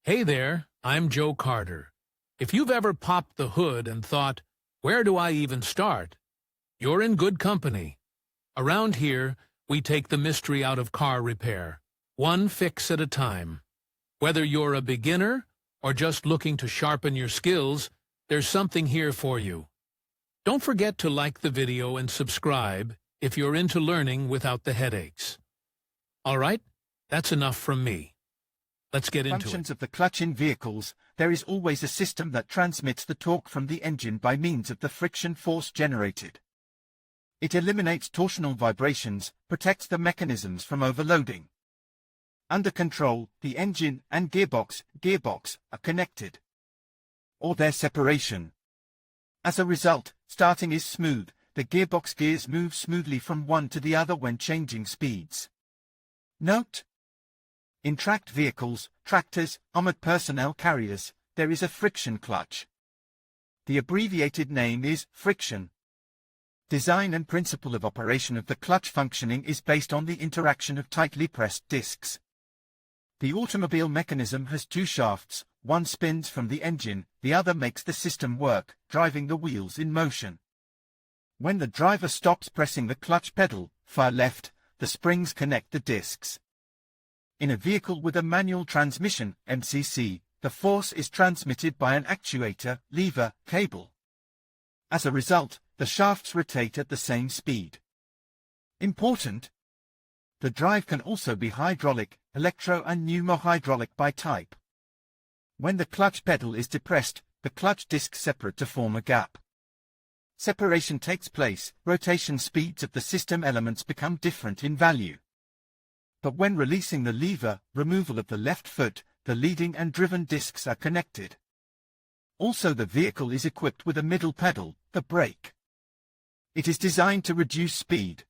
Hey there, I'm Joe Carter. If you've ever popped the hood and thought, where do I even start? You're in good company. Around here, we take the mystery out of car repair, one fix at a time. Whether you're a beginner or just looking to sharpen your skills, there's something here for you. Don't forget to like the video and subscribe if you're into learning without the headaches. All right, that's enough from me. Let's get into it. Functions of the clutch in vehicles. There is always a system that transmits the torque from the engine by means of the friction force generated. It eliminates torsional vibrations, protects the mechanisms from overloading. Under control, the engine and gearbox are connected, or their separation. As a result, starting is smooth. The gearbox gears move smoothly from one to the other when changing speeds. Note: in tracked vehicles, tractors, armored personnel carriers, there is a friction clutch. The abbreviated name is friction. Design and principle of operation of the clutch functioning is based on the interaction of tightly pressed discs. The automobile mechanism has two shafts, one spins from the engine, the other makes the system work, driving the wheels in motion. When the driver stops pressing the clutch pedal, far left, the springs connect the discs. In a vehicle with a manual transmission, MCC, the force is transmitted by an actuator, lever, cable. As a result, the shafts rotate at the same speed. Important: the drive can also be hydraulic, electro and pneumo-hydraulic by type. When the clutch pedal is depressed, the clutch discs separate to form a gap. Separation takes place, rotation speeds of the system elements become different in value. But when releasing the lever, removal of the left foot, the leading and driven discs are connected. Also, the vehicle is equipped with a middle pedal, the brake. It is designed to reduce speed.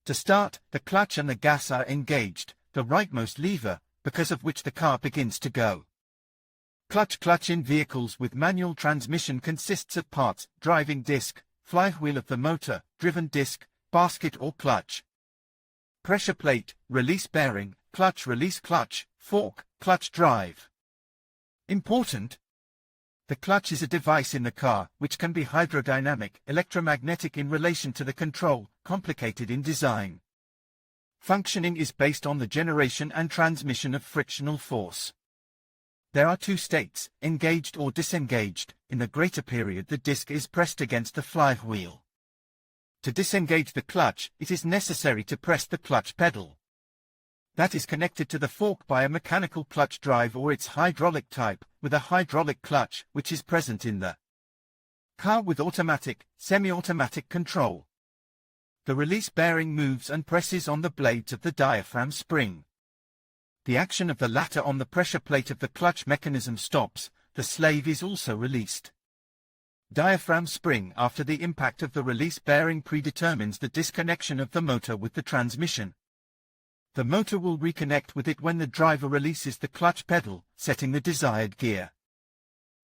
To start, the clutch and the gas are engaged, the rightmost lever, because of which the car begins to go. Clutch in vehicles with manual transmission consists of parts: driving disc, flywheel of the motor, driven disc, basket or clutch. Pressure plate, release bearing, clutch release clutch, fork, clutch drive. Important: the clutch is a device in the car, which can be hydrodynamic, electromagnetic in relation to the control, complicated in design. Functioning is based on the generation and transmission of frictional force. There are two states, engaged or disengaged. In the greater period, the disc is pressed against the flywheel. To disengage the clutch, it is necessary to press the clutch pedal. That is connected to the fork by a mechanical clutch drive or its hydraulic type, with a hydraulic clutch, which is present in the car with automatic, semi-automatic control. The release bearing moves and presses on the blades of the diaphragm spring. The action of the latter on the pressure plate of the clutch mechanism stops, the slave is also released. Diaphragm spring after the impact of the release bearing predetermines the disconnection of the motor with the transmission. The motor will reconnect with it when the driver releases the clutch pedal, setting the desired gear.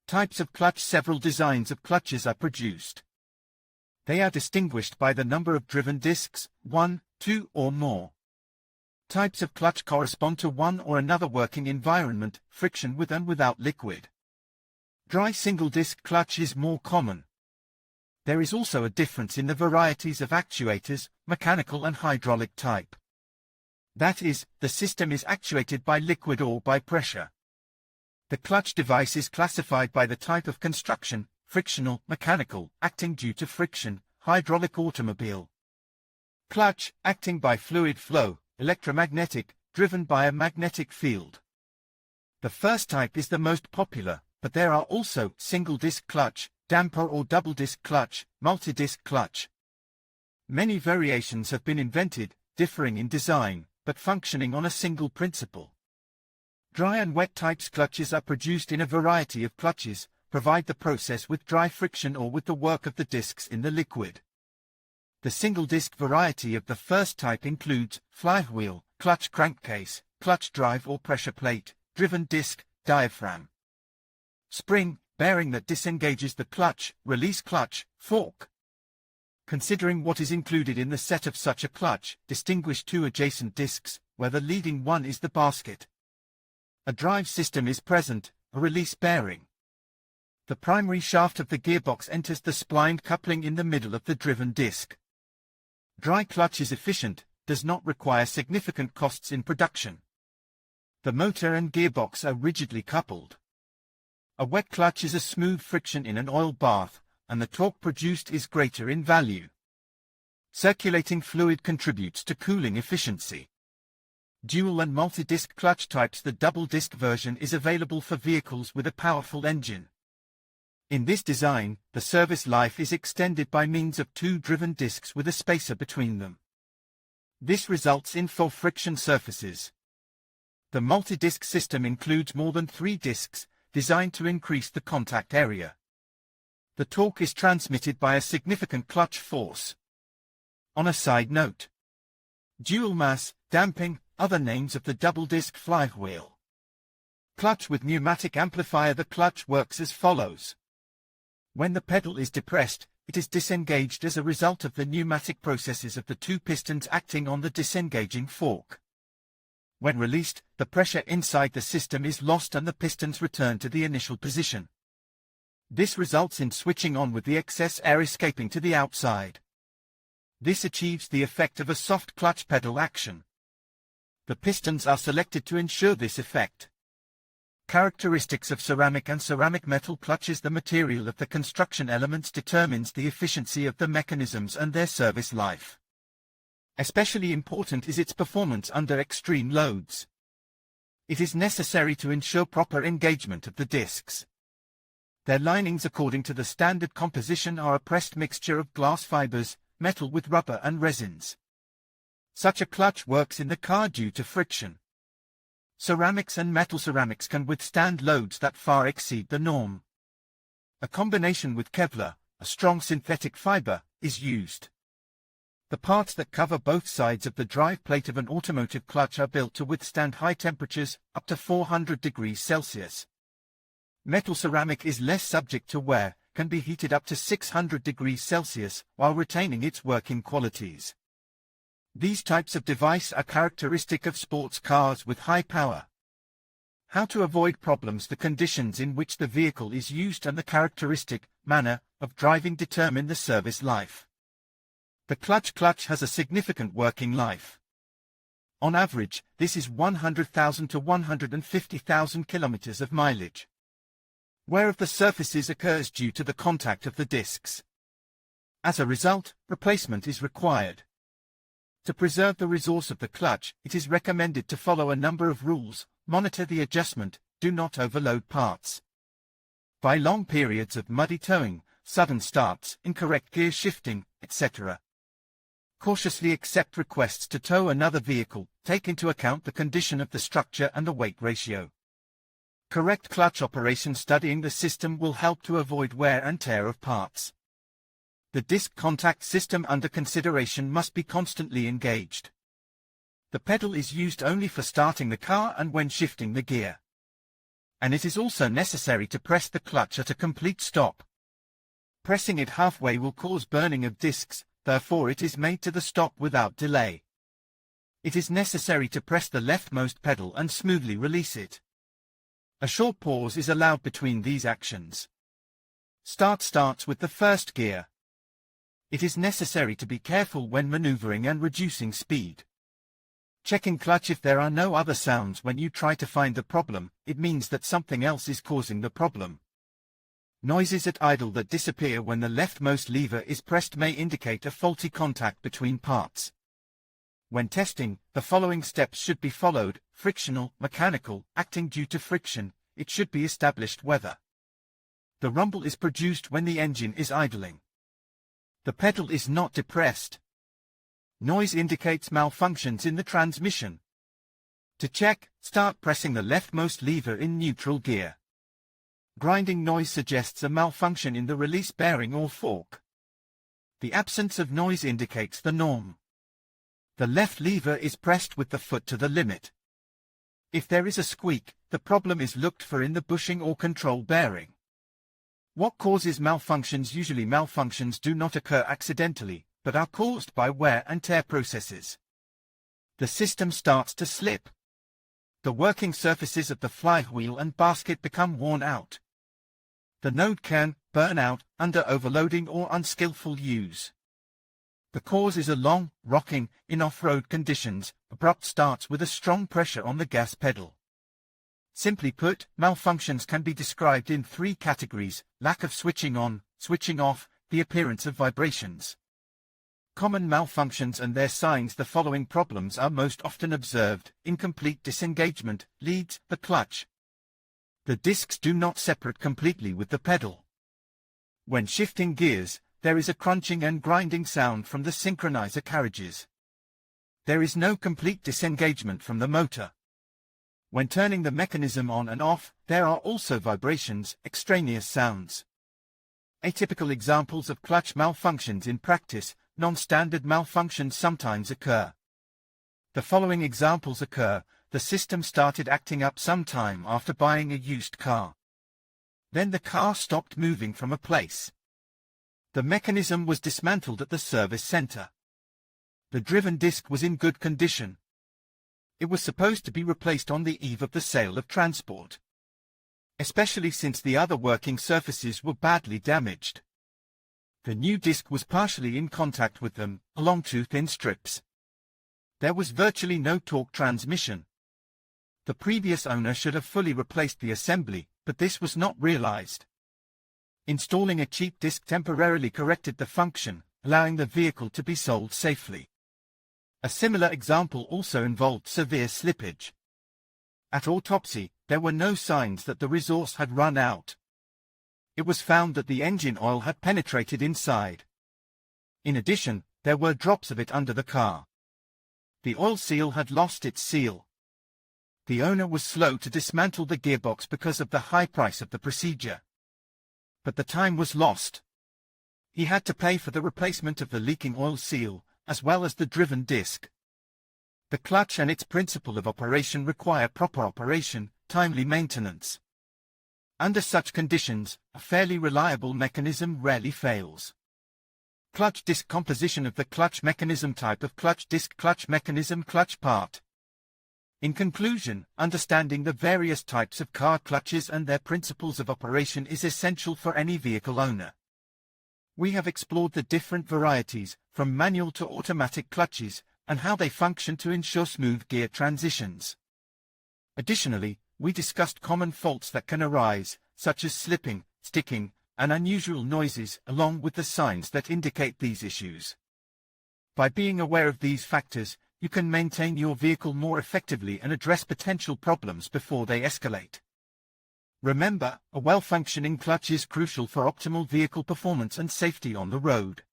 Types of clutch. Several designs of clutches are produced. They are distinguished by the number of driven discs, 1, 2 or more. Types of clutch correspond to one or another working environment, friction with and without liquid. Dry single-disc clutch is more common. There is also a difference in the varieties of actuators, mechanical and hydraulic type. That is, the system is actuated by liquid or by pressure. The clutch device is classified by the type of construction: frictional, mechanical, acting due to friction, hydraulic, automobile. Clutch, acting by fluid flow, electromagnetic, driven by a magnetic field. The first type is the most popular, but there are also single-disc clutch, damper or double-disc clutch, multi-disc clutch. Many variations have been invented, differing in design, but functioning on a single principle. Dry and wet types clutches are produced in a variety of clutches, provide the process with dry friction or with the work of the discs in the liquid. The single-disc variety of the first type includes flywheel, clutch crankcase, clutch drive or pressure plate, driven disc, diaphragm. Spring, bearing that disengages the clutch, release clutch, fork. Considering what is included in the set of such a clutch, distinguish two adjacent discs, where the leading one is the basket. A drive system is present, a release bearing. The primary shaft of the gearbox enters the splined coupling in the middle of the driven disc. Dry clutch is efficient, does not require significant costs in production. The motor and gearbox are rigidly coupled. A wet clutch is a smooth friction in an oil bath, and the torque produced is greater in value. Circulating fluid contributes to cooling efficiency. Dual and multi-disc clutch types. The double-disc version is available for vehicles with a powerful engine. In this design, the service life is extended by means of two driven discs with a spacer between them. This results in full friction surfaces. The multi-disc system includes more than 3 discs, designed to increase the contact area. The torque is transmitted by a significant clutch force. On a side note, dual mass, damping, other names of the double-disc flywheel. Clutch with pneumatic amplifier. The clutch works as follows. When the pedal is depressed, it is disengaged as a result of the pneumatic processes of the 2 pistons acting on the disengaging fork. When released, the pressure inside the system is lost and the pistons return to the initial position. This results in switching on with the excess air escaping to the outside. This achieves the effect of a soft clutch pedal action. The pistons are selected to ensure this effect. Characteristics of ceramic and ceramic metal clutches. The material of the construction elements determines the efficiency of the mechanisms and their service life. Especially important is its performance under extreme loads. It is necessary to ensure proper engagement of the discs. Their linings according to the standard composition are a pressed mixture of glass fibers, metal with rubber and resins. Such a clutch works in the car due to friction. Ceramics and metal ceramics can withstand loads that far exceed the norm. A combination with Kevlar, a strong synthetic fiber, is used. The parts that cover both sides of the drive plate of an automotive clutch are built to withstand high temperatures, up to 400 degrees Celsius. Metal ceramic is less subject to wear, can be heated up to 600 degrees Celsius, while retaining its working qualities. These types of device are characteristic of sports cars with high power. How to avoid problems. The conditions in which the vehicle is used and the characteristic manner of driving determine the service life. The clutch has a significant working life. On average, this is 100,000 to 150,000 kilometers of mileage. Wear of the surfaces occurs due to the contact of the discs. As a result, replacement is required. To preserve the resource of the clutch, it is recommended to follow a number of rules: monitor the adjustment, do not overload parts. By long periods of muddy towing, sudden starts, incorrect gear shifting, etc. Cautiously accept requests to tow another vehicle, take into account the condition of the structure and the weight ratio. Correct clutch operation. Studying the system will help to avoid wear and tear of parts. The disc contact system under consideration must be constantly engaged. The pedal is used only for starting the car and when shifting the gear. And it is also necessary to press the clutch at a complete stop. Pressing it halfway will cause burning of discs, therefore it is made to the stop without delay. It is necessary to press the leftmost pedal and smoothly release it. A short pause is allowed between these actions. Start starts with the first gear. It is necessary to be careful when maneuvering and reducing speed. Checking clutch. If there are no other sounds when you try to find the problem, it means that something else is causing the problem. Noises at idle that disappear when the leftmost lever is pressed may indicate a faulty contact between parts. When testing, the following steps should be followed: frictional, mechanical, acting due to friction. It should be established whether the rumble is produced when the engine is idling. The pedal is not depressed. Noise indicates malfunctions in the transmission. To check, start pressing the leftmost lever in neutral gear. Grinding noise suggests a malfunction in the release bearing or fork. The absence of noise indicates the norm. The left lever is pressed with the foot to the limit. If there is a squeak, the problem is looked for in the bushing or control bearing. What causes malfunctions? Usually malfunctions do not occur accidentally, but are caused by wear and tear processes. The system starts to slip. the working surfaces of the flywheel and basket become worn out. The node can burn out under overloading or unskillful use. The cause is a long, rocking, in off-road conditions, abrupt starts with a strong pressure on the gas pedal. Simply put, malfunctions can be described in three categories: lack of switching on, switching off, the appearance of vibrations. Common malfunctions and their signs. The following problems are most often observed: incomplete disengagement, leads the clutch. The discs do not separate completely with the pedal. When shifting gears, there is a crunching and grinding sound from the synchronizer carriages. There is no complete disengagement from the motor. When turning the mechanism on and off, there are also vibrations, extraneous sounds. Atypical examples of clutch malfunctions in practice: non-standard malfunctions sometimes occur. The following examples occur: the system started acting up sometime after buying a used car. Then the car stopped moving from a place. The mechanism was dismantled at the service center. The driven disc was in good condition. It was supposed to be replaced on the eve of the sale of transport, especially since the other working surfaces were badly damaged. The new disc was partially in contact with them, along two thin strips. There was virtually no torque transmission. The previous owner should have fully replaced the assembly, but this was not realized. Installing a cheap disc temporarily corrected the function, allowing the vehicle to be sold safely. A similar example also involved severe slippage. At autopsy, there were no signs that the resource had run out. It was found that the engine oil had penetrated inside. In addition, there were drops of it under the car. The oil seal had lost its seal. The owner was slow to dismantle the gearbox because of the high price of the procedure. But the time was lost. He had to pay for the replacement of the leaking oil seal, as well as the driven disc. The clutch and its principle of operation require proper operation, timely maintenance. Under such conditions, a fairly reliable mechanism rarely fails. Clutch disc composition of the clutch mechanism: type of clutch disc, clutch mechanism, clutch part. In conclusion, understanding the various types of car clutches and their principles of operation is essential for any vehicle owner. We have explored the different varieties, from manual to automatic clutches, and how they function to ensure smooth gear transitions. Additionally, we discussed common faults that can arise, such as slipping, sticking, and unusual noises, along with the signs that indicate these issues. By being aware of these factors, you can maintain your vehicle more effectively and address potential problems before they escalate. Remember, a well-functioning clutch is crucial for optimal vehicle performance and safety on the road.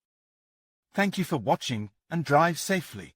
Thank you for watching, and drive safely.